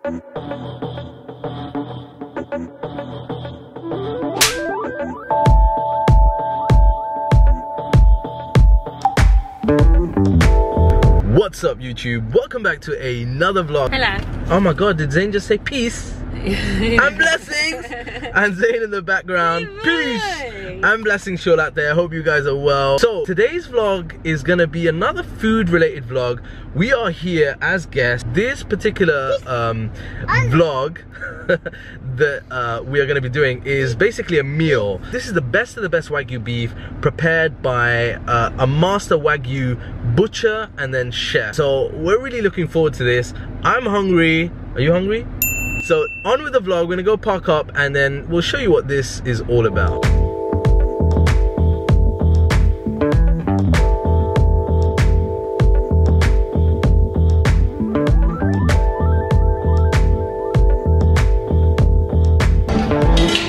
What's up YouTube? Welcome back to another vlog. Hello. Oh my god, did Zayn just say peace? And blessings! And Zayn in the background, peace! And blessings show out there. I hope you guys are well. So today's vlog is gonna be another food related vlog. We are here as guests. This particular vlog that we are gonna be doing is basically a meal. This is the best of the best Wagyu beef prepared by a master Wagyu butcher and then chef. So we're really looking forward to this. I'm hungry. Are you hungry? So on with the vlog. We're gonna go park up and then we'll show you what this is all about.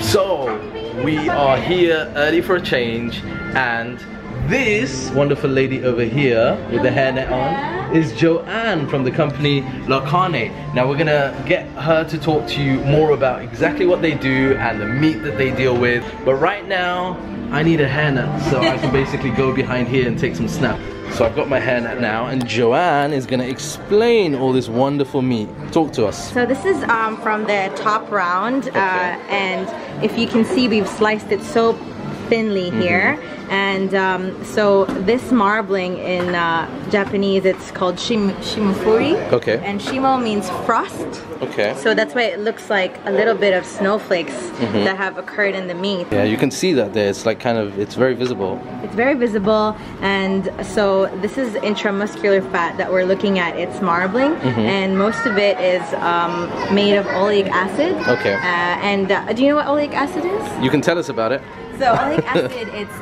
So we are here early for a change, and this wonderful lady over here with the hairnet on is Joanne from the company Leicria. Now we're gonna get her to talk to you more about exactly what they do and the meat that they deal with. But right now, I need a hairnet so I can basically go behind here and take some snaps. So I've got my hairnet now, and Joanne is gonna explain all this wonderful meat. Talk to us. So this is from the top round, and if you can see, we've sliced it so thinly here. And so this marbling in Japanese, it's called shimofuri. Okay. And shimo means frost. Okay. So that's why it looks like a little bit of snowflakes that have occurred in the meat. Yeah, you can see that there. It's like kind of, it's very visible. It's very visible, and so this is intramuscular fat that we're looking at. It's marbling, and most of it is made of oleic acid. Okay. And do you know what oleic acid is? You can tell us about it. So oleic acid, it's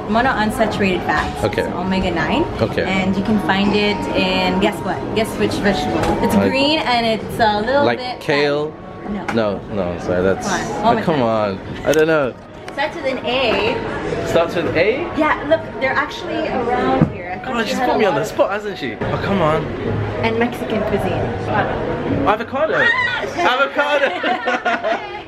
monounsaturated fats. Okay. It's omega-9. Okay. And you can find it in, guess what? Guess which vegetable? It's green and it's a little bit... Like kale? No. No, sorry, that's... Come on. I don't know. Starts with an A. Starts with A? Yeah, look, they're actually around here. God, she's put me on the spot, hasn't she? Oh, come on. And Mexican cuisine. Avocado. Avocado.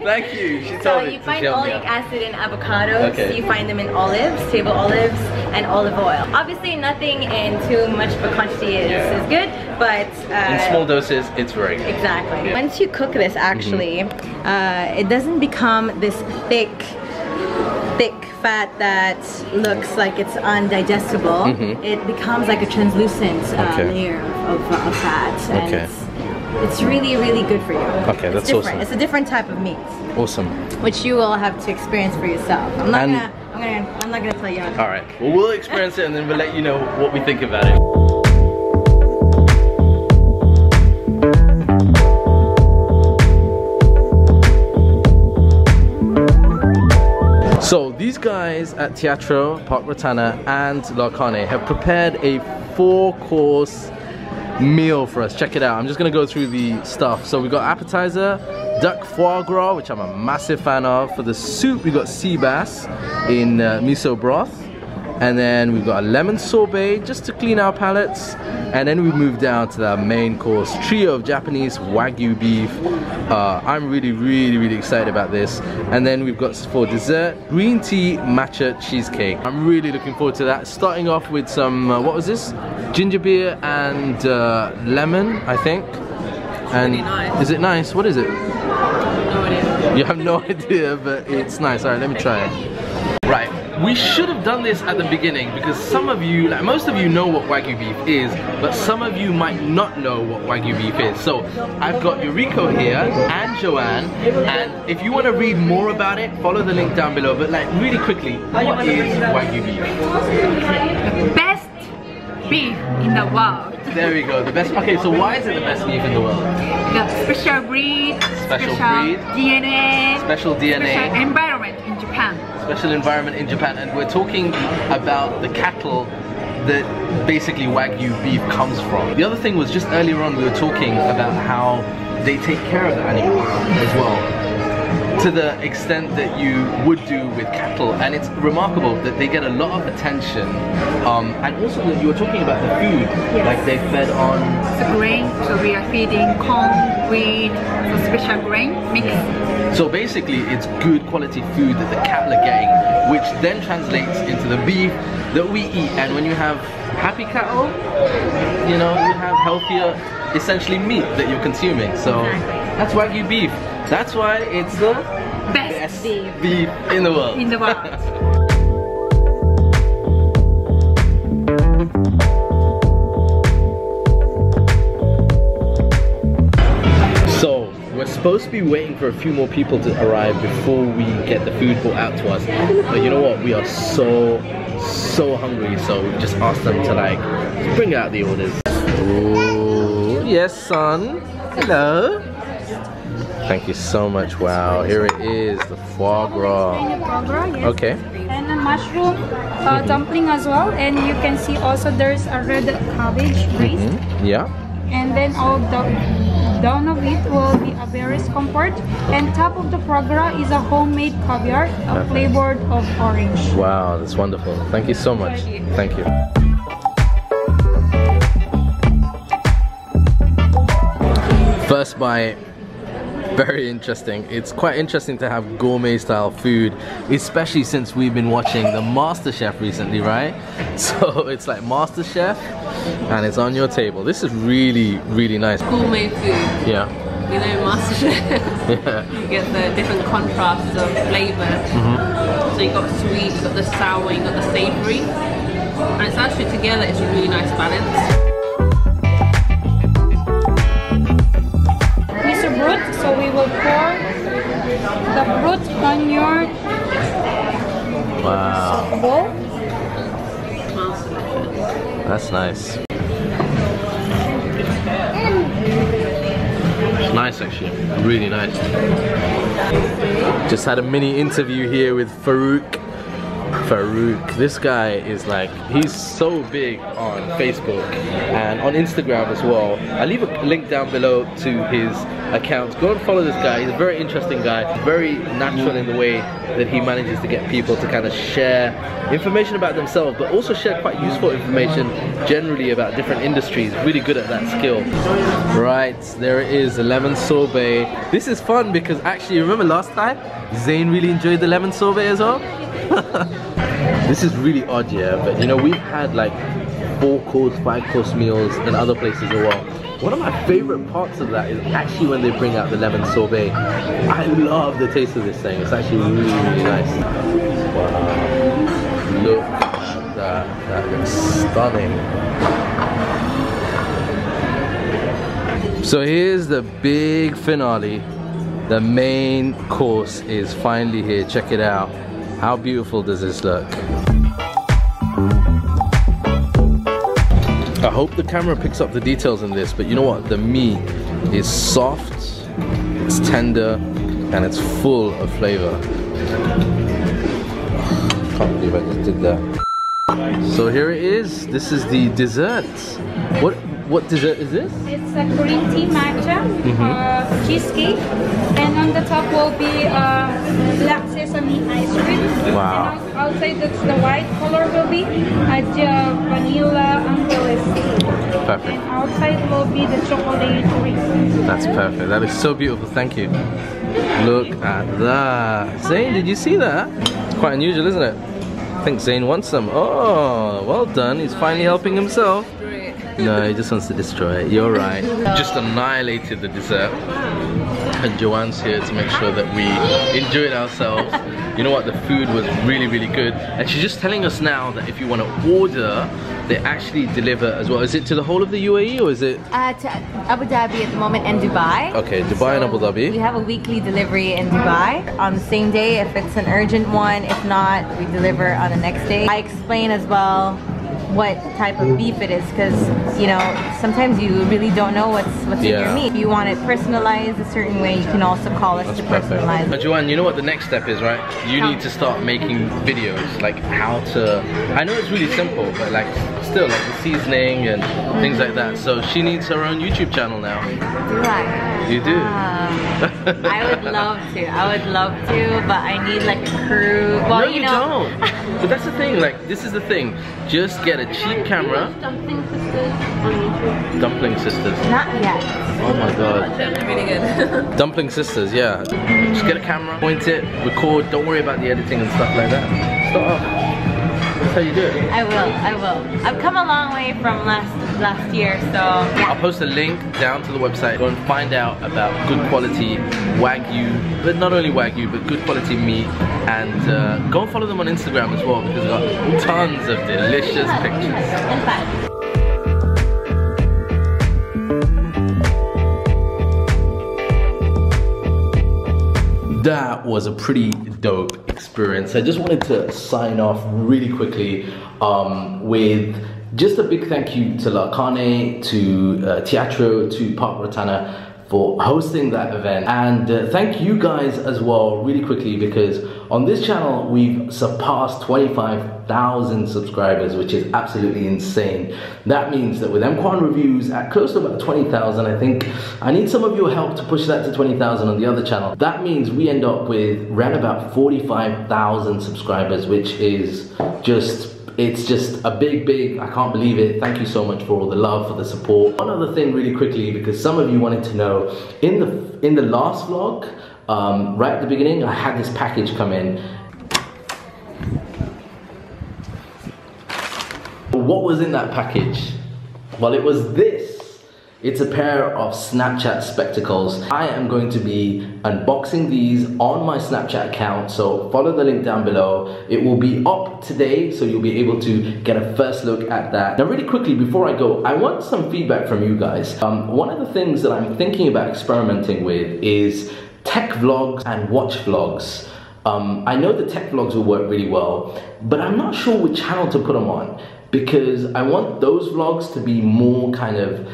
Thank you. She told me. So you find oleic acid in avocados. Okay. You find them in olives, table olives, and olive oil. Obviously, nothing in too much of a quantity is good, but in small doses, it's very good. Exactly. Yeah. Once you cook this, actually, it doesn't become this thick fat that looks like it's undigestible. It becomes like a translucent layer of fat, and it's really, really good for you. Okay, that's awesome. It's a different type of meat. Awesome. Which you will have to experience for yourself. I'm not gonna tell you. All right. Well, we'll experience it and then we'll let you know what we think about it. So these guys at Teatro, Park Rotana and Leicria have prepared a 4-course meal for us. Check it out. I'm just gonna go through the stuff. So we got appetizer, duck foie gras, which I'm a massive fan of. For the soup, we got sea bass in miso broth. And then we've got a lemon sorbet just to clean our palates. And then we move down to the main course, trio of Japanese Wagyu beef. I'm really excited about this. And then we've got for dessert, green tea matcha cheesecake. I'm really looking forward to that. Starting off with some, what was this? Ginger beer and lemon, I think. And really nice. Is it nice? What is it? No idea. You have no idea, but it's nice. Alright, let me try it. Right, we should have done this at the beginning because some of you, like most of you know what Wagyu beef is, but some of you might not know what Wagyu beef is. So I've got Yuriko here and Joanne, and if you want to read more about it, follow the link down below. But like really quickly, what is Wagyu beef? The best beef in the world. There we go, the best. Okay, so why is it the best beef in the world? The special breed, special breed, DNA, special DNA, special environment in Japan. Special environment in Japan, and we're talking about the cattle that basically Wagyu beef comes from. The other thing was just earlier on we were talking about how they take care of the animal as well. to the extent that you would do with cattle, and it's remarkable that they get a lot of attention, and also that you were talking about the food, like they fed on the grain, so we are feeding corn, wheat, so special grain mix. So basically it's good quality food that the cattle are getting, which then translates into the beef that we eat. And when you have happy cattle, you know, you have healthier, essentially, meat that you're consuming. So that's Wagyu beef. That's why it's the best beef in the world. In the world. So we're supposed to be waiting for a few more people to arrive before we get the food brought out to us. But you know what? We are so hungry. So we just asked them to like bring out the orders. Oh yes, son. Hello. Thank you so much. Wow, here it is, the foie gras. Yes. Okay. And a mushroom dumpling as well. And you can see also there's a red cabbage braised. Yeah. And then all down of it will be a berries comfort. And top of the foie gras is a homemade caviar flavored of orange. Wow, that's wonderful. Thank you so much. Thank you. First bite. Very interesting. It's quite interesting to have gourmet style food, especially since we've been watching the MasterChef recently, right? So it's like MasterChef and it's on your table. This is really nice. Gourmet food. Yeah. You know, MasterChef. Yeah. You get the different contrasts of flavours. So you got sweet, you got the sour, you got the savoury. And it's actually together, it's a really nice balance. So we will pour the fruit on your bowl. That's nice. It's nice actually, really nice. Just had a mini interview here with Farouk. This guy is like, he's so big on Facebook and on Instagram as well. I'll leave a link down below to his account. Go and follow this guy. He's a very interesting guy, very natural in the way that he manages to get people to kind of share information about themselves, but also share quite useful information generally about different industries. Really good at that skill. Right, there it is, the lemon sorbet. This is fun because actually, remember last time Zayn really enjoyed the lemon sorbet as well? This is really odd, yeah, but you know, we've had like 4-course, 5-course meals in other places as well. One of my favorite parts of that is actually when they bring out the lemon sorbet. I love the taste of this thing. It's actually really nice. Wow. Look at that. That looks stunning. So here's the big finale. The main course is finally here. Check it out. How beautiful does this look? I hope the camera picks up the details in this, but you know what? The meat is soft, it's tender, and it's full of flavor. Can't believe I just did that. So here it is. This is the dessert. What dessert is this? It's a green tea matcha cheesecake, and on the top will be black sesame ice cream. Wow. And outside that's the white color will be vanilla umbrella. Perfect. And outside will be the chocolate cream. That's perfect. That is so beautiful. Thank you. Look at that. Zayn, did you see that? It's quite unusual, isn't it? I think Zayn wants some. Oh, well done. He's finally helping himself. No, he just wants to destroy it. You're right. Just annihilated the dessert. And Joanne's here to make sure that we enjoy it ourselves. You know what? The food was really good. And she's just telling us now that if you want to order, they actually deliver as well. Is it to the whole of the UAE or is it? To Abu Dhabi at the moment and Dubai. Okay, Dubai and Abu Dhabi. We have a weekly delivery in Dubai on the same day if it's an urgent one. If not, we deliver on the next day. I explain as well what type of beef it is, because you know sometimes you really don't know what's in your meat. If you want it personalized a certain way, you can also call us to personalize it. Joanne, you know what the next step is, right? You need to start making videos, like how to, I know it's really simple, but like still, like the seasoning and things like that. So she needs her own YouTube channel now. Do I? You do? I would love to. I would love to, but I need like a crew. Well, no, you know. don't. But that's the thing. Like, this is the thing. Just get a cheap camera. Dumpling Sisters on YouTube. Dumpling Sisters. Not yet. Oh my god. That's really good. Dumpling Sisters, yeah. Just get a camera, point it, record. Don't worry about the editing and stuff like that. Start off. That's how you do it. I will. I've come a long way from last year, so yeah. I'll post a link down to the website. Go and find out about good quality Wagyu, but not only Wagyu, but good quality meat. And go and follow them on Instagram as well, because they've got tons of delicious pictures. In fact. That was a pretty dope experience. I just wanted to sign off really quickly with just a big thank you to Lakane, to Teatro, to Park Rotana for hosting that event, and thank you guys as well really quickly, because on this channel we've surpassed 25,000 subscribers, which is absolutely insane. That means that with Emkwan reviews at close to about 20,000, I think I need some of your help to push that to 20,000 on the other channel. That means we end up with around about 45,000 subscribers, which is just, it's just a big, I can't believe it. Thank you so much for all the love, for the support. One other thing really quickly, because some of you wanted to know, in the last vlog, right at the beginning, I had this package come in. What was in that package? Well, it was this. It's a pair of Snapchat spectacles. I am going to be unboxing these on my Snapchat account, so follow the link down below. It will be up today, so you'll be able to get a first look at that. Now really quickly, before I go, I want some feedback from you guys. One of the things that I'm thinking about experimenting with is tech vlogs and watch vlogs. I know the tech vlogs will work really well, but I'm not sure which channel to put them on, because I want those vlogs to be more kind of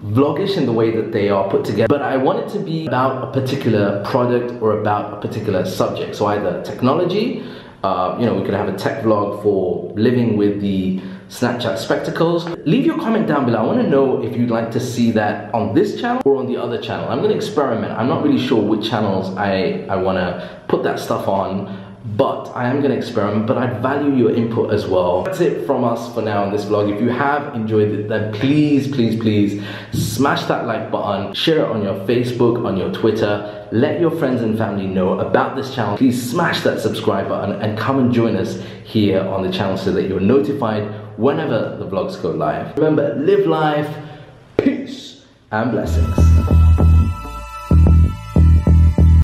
vlogish in the way that they are put together, but I want it to be about a particular product or about a particular subject. So either technology, you know, we could have a tech vlog for living with the Snapchat spectacles. Leave your comment down below. I want to know if you'd like to see that on this channel or on the other channel. I'm going to experiment. I'm not really sure which channels I want to put that stuff on, but I am going to experiment, but I'd value your input as well. That's it from us for now on this vlog. If you have enjoyed it, then please smash that like button, share it on your Facebook, on your Twitter, let your friends and family know about this channel. Please smash that subscribe button and come and join us here on the channel so that you're notified whenever the vlogs go live. Remember, live life, peace and blessings.